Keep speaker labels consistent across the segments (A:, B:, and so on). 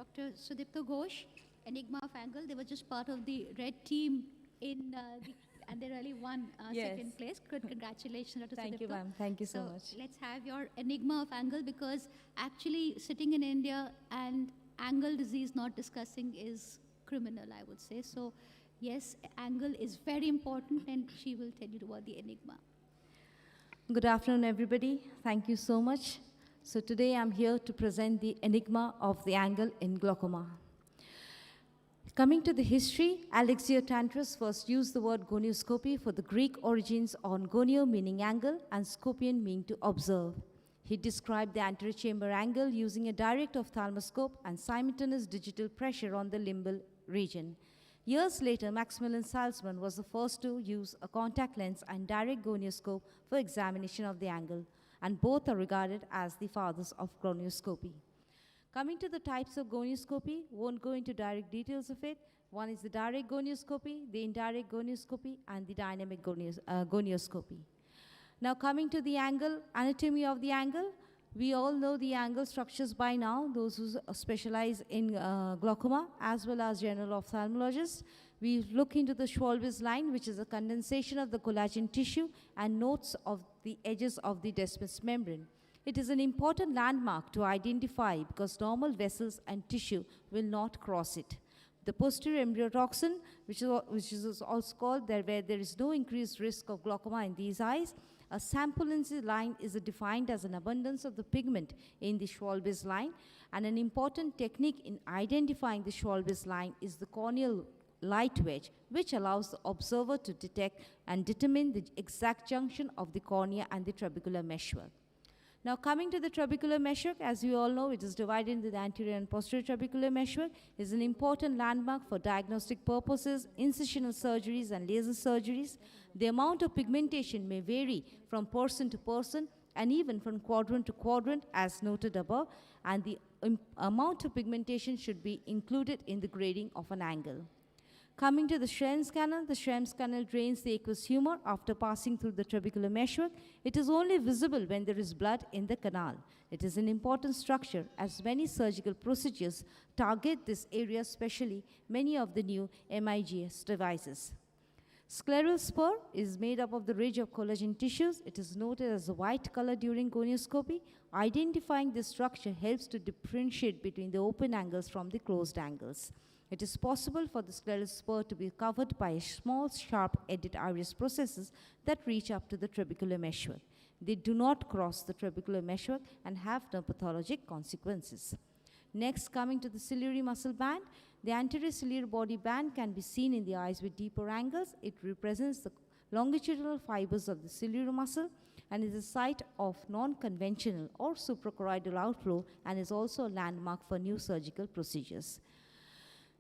A: Dr. Sudipta Ghosh Enigma of Angle. They were just part of the red team and they really won second place. Good, congratulations, Dr.
B: Thank
A: Sudipta.
B: you, ma'am. Thank you so much.
A: Let's have your Enigma of Angle, because actually sitting in India and angle disease not discussing is criminal, I would say. So yes, angle is very important, and she will tell you about the Enigma.
B: Good afternoon, everybody. Thank you so much. So today I'm here to present the enigma of the angle in glaucoma. Coming to the history, Alexiotantrus first used the word gonioscopy for the Greek origins on gonio meaning angle and scopion meaning to observe. He described the anterior chamber angle using a direct ophthalmoscope and simultaneous digital pressure on the limbal region. Years later, Maximilian Salzmann was the first to use a contact lens and direct gonioscope for examination of the angle, and both are regarded as the fathers of gonioscopy. Coming to the types of gonioscopy, won't go into direct details of it. One is the direct gonioscopy, the indirect gonioscopy, and the dynamic gonioscopy. Now coming to the angle, anatomy of the angle, we all know the angle structures by now, those who specialize in glaucoma as well as general ophthalmologists. We look into the Schwalbe's line, which is a condensation of the collagen tissue and nodes of the edges of the desmus membrane. It is an important landmark to identify because normal vessels and tissue will not cross it. The posterior embryotoxin, which is also called there, where there is no increased risk of glaucoma in these eyes. A sample in the line is defined as an abundance of the pigment in the Schwalbe's line, and an important technique in identifying the Schwalbe's line is the corneal light wedge, which allows the observer to detect and determine the exact junction of the cornea and the trabecular meshwork. Now coming to the trabecular meshwork, as we all know, it is divided into the anterior and posterior trabecular meshwork. It is an important landmark for diagnostic purposes, incisional surgeries and laser surgeries. The amount of pigmentation may vary from person to person and even from quadrant to quadrant as noted above, and the amount of pigmentation should be included in the grading of an angle. Coming to the Schrem's canal, the Schrem's canal drains the aqueous humor after passing through the trabecular meshwork. It is only visible when there is blood in the canal. It is an important structure as many surgical procedures target this area, especially many of the new MIGS devices. Scleral spur is made up of the ridge of collagen tissues. It is noted as a white color during gonioscopy. Identifying this structure helps to differentiate between the open angles from the closed angles. It is possible for the scleral spur to be covered by small, sharp-edged iris processes that reach up to the trabecular meshwork. They do not cross the trabecular meshwork and have no pathologic consequences. Next, coming to the ciliary muscle band, the anterior ciliary body band can be seen in the eyes with deeper angles. It represents the longitudinal fibers of the ciliary muscle and is a site of non-conventional or suprachoroidal outflow, and is also a landmark for new surgical procedures.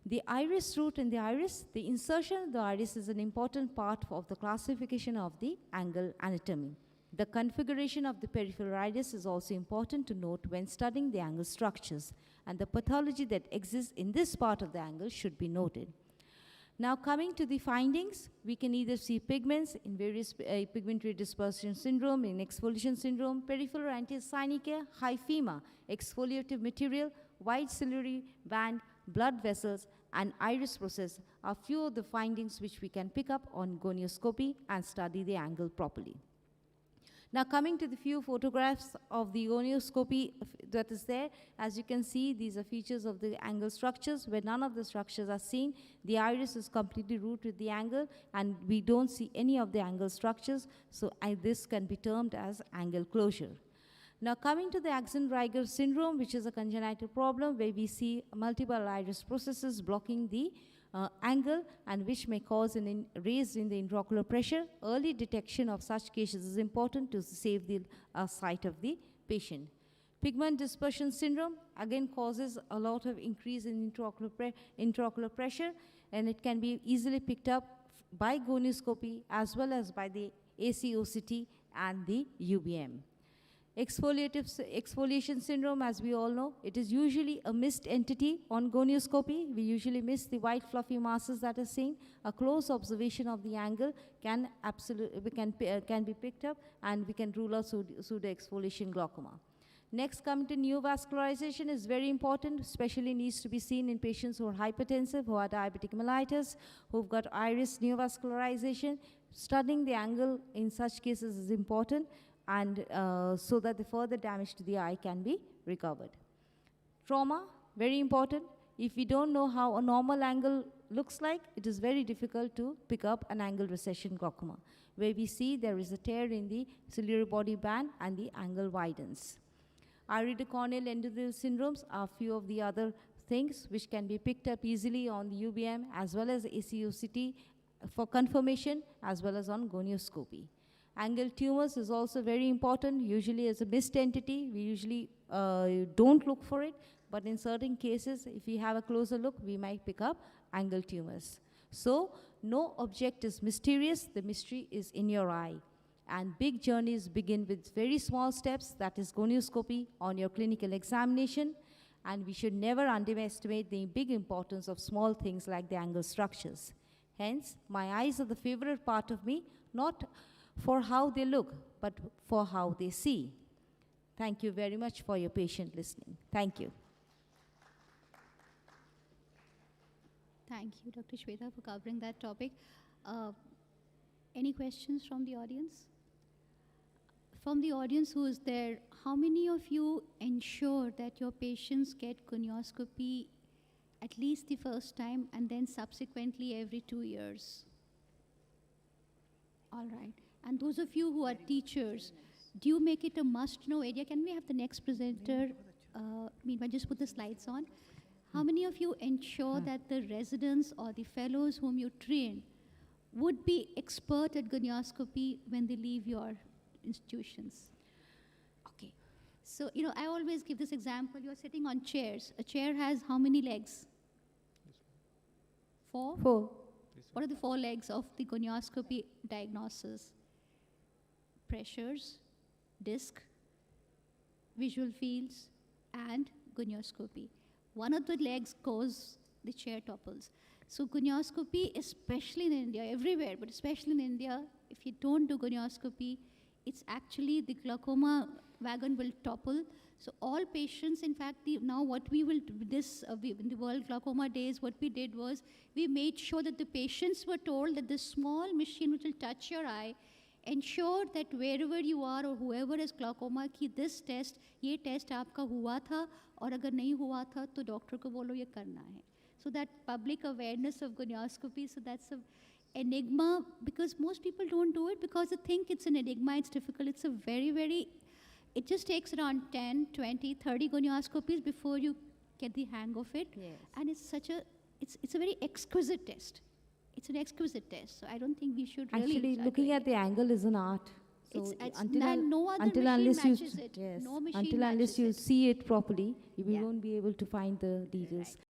B: The iris root in the iris, the insertion of the iris is an important part of the classification of the angle anatomy. The configuration of the peripheral iris is also important to note when studying the angle structures, and the pathology that exists in this part of the angle should be noted. Now coming to the findings, we can either see pigments in various pigmentary dispersion syndrome, in exfoliation syndrome, peripheral antisynecia, hyphema, exfoliative material, wide ciliary band, blood vessels, and iris process are few of the findings which we can pick up on gonioscopy and study the angle properly. Now coming to the few photographs of the gonioscopy that is there, as you can see, these are features of the angle structures where none of the structures are seen. The iris is completely rooted with the angle and we don't see any of the angle structures, so this can be termed as angle closure. Now coming to the Axenreiger syndrome, which is a congenital problem where we see multiple iris processes blocking the angle and which may cause an raise in the intraocular pressure. Early detection of such cases is important to save the sight of the patient. Pigment dispersion syndrome again causes a lot of increase in intraocular pressure, and it can be easily picked up by gonioscopy as well as by the ACOCT and the UBM. Exfoliation syndrome, as we all know, it is usually a missed entity on gonioscopy. We usually miss the white fluffy masses that are seen. A close observation of the angle can be picked up, and we can rule out pseudo exfoliation glaucoma. Next, coming to neovascularization is very important, especially needs to be seen in patients who are hypertensive, who are diabetic mellitus, who've got iris neovascularization. Studying the angle in such cases is important, and so that the further damage to the eye can be recovered. Trauma, very important. If we don't know how a normal angle looks like, it is very difficult to pick up an angle recession glaucoma, where we see there is a tear in the ciliary body band and the angle widens. Iridocorneal endothelial syndromes are few of the other things which can be picked up easily on the UBM as well as ACOCT for confirmation as well as on gonioscopy. Angle tumors is also very important. Usually as a missed entity, we usually don't look for it, but in certain cases, if we have a closer look, we might pick up angle tumors. So no object is mysterious, the mystery is in your eye. And big journeys begin with very small steps, that is gonioscopy on your clinical examination, and we should never underestimate the big importance of small things like the angle structures. Hence, my eyes are the favorite part of me, not for how they look, but for how they see. Thank you very much for your patient listening. Thank you.
A: Thank you, Dr. Shweta, for covering that topic. Any questions from the audience? From the audience who is there, how many of you ensure that your patients get gonioscopy at least the first time and then subsequently every 2 years? All right. And those of you who are teachers, do you make it a must-know area? Can we have the next presenter? Meanwhile, just put the slides on. How many of you ensure that the residents or the fellows whom you train would be expert at gonioscopy when they leave your institutions? Okay. So, I always give this example. You're sitting on chairs. A chair has how many legs? 4?
B: 4.
A: What are the 4 legs of the gonioscopy diagnosis? Pressures, disc, visual fields, and gonioscopy. One of the legs goes, the chair topples. So gonioscopy, especially in India, everywhere, but especially in India, if you don't do gonioscopy, it's actually the glaucoma wagon will topple. So all patients, in fact, now what we will do in the World Glaucoma Days, what we did was we made sure that the patients were told that this small machine which will touch your eye, ensure that wherever you are or whoever has glaucoma, कि this test, ये test आपका हुआ था और अगर नहीं हुआ था तो डॉक्टर को बोलो ये करना है. So that public awareness of gonioscopy, so that's an enigma, because most people don't do it because they think it's an enigma, it's difficult. It's a very, it just takes around 10, 20, 30 gonioscopies before you get the hang of it.
B: Yes.
A: And it's it's a very exquisite test. It's an exquisite test. So I don't think we should really...
B: Actually, looking at the angle is an art. So
A: no other machine matches it.
B: Yes,
A: No machine
B: until unless
A: matches
B: you
A: it.
B: see it properly, you
A: Yeah.
B: won't be able to find the details.
A: Right.